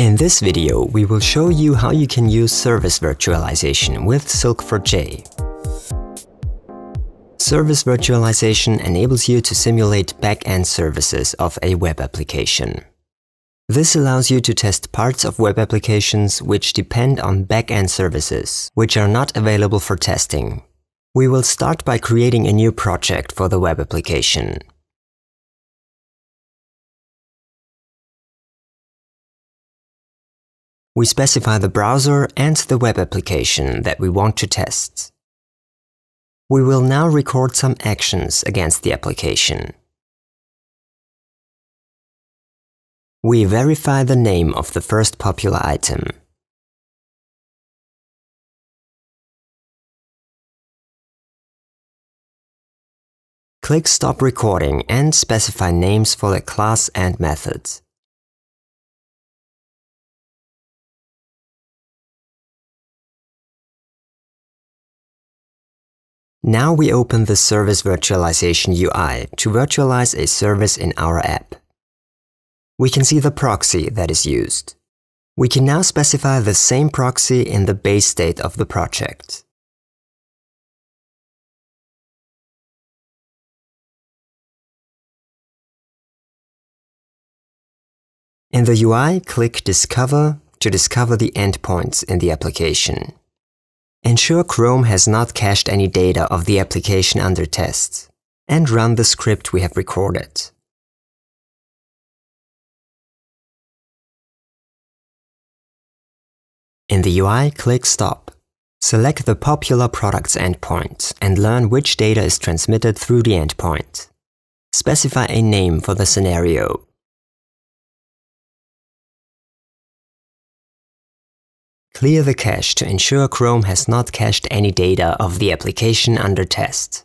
In this video, we will show you how you can use service virtualization with Silk4j. Service virtualization enables you to simulate back-end services of a web application. This allows you to test parts of web applications which depend on back-end services, which are not available for testing. We will start by creating a new project for the web application. We specify the browser and the web application that we want to test. We will now record some actions against the application. We verify the name of the first popular item. Click Stop Recording and specify names for the class and method. Now we open the Service Virtualization UI to virtualize a service in our app. We can see the proxy that is used. We can now specify the same proxy in the base state of the project. In the UI, click Discover to discover the endpoints in the application. Ensure Chrome has not cached any data of the application under test, and run the script we have recorded. In the UI, click Stop. Select the popular products endpoint and learn which data is transmitted through the endpoint. Specify a name for the scenario. Clear the cache to ensure Chrome has not cached any data of the application under test.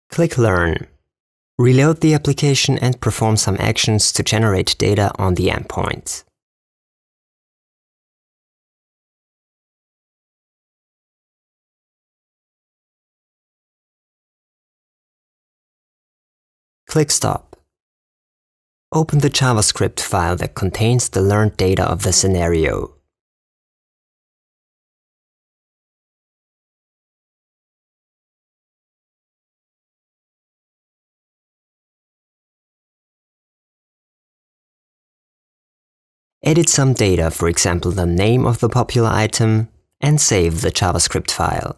Click Learn. Reload the application and perform some actions to generate data on the endpoint. Click Stop. Open the JavaScript file that contains the learned data of the scenario. Edit some data, for example the name of the popular item, and save the JavaScript file.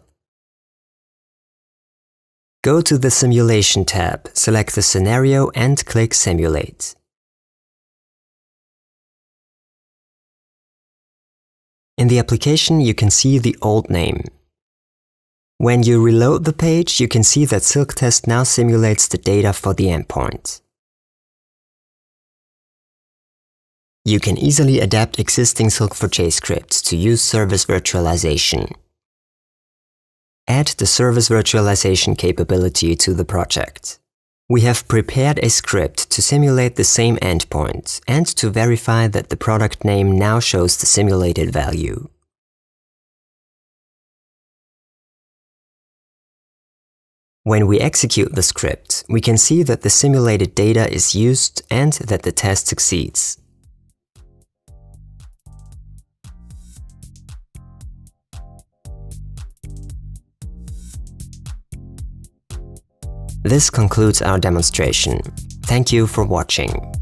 Go to the Simulation tab, select the scenario and click Simulate. In the application you can see the old name. When you reload the page, you can see that SilkTest now simulates the data for the endpoint. You can easily adapt existing Silk4j scripts to use service virtualization. Add the service virtualization capability to the project. We have prepared a script to simulate the same endpoint and to verify that the product name now shows the simulated value. When we execute the script, we can see that the simulated data is used and that the test succeeds. This concludes our demonstration. Thank you for watching.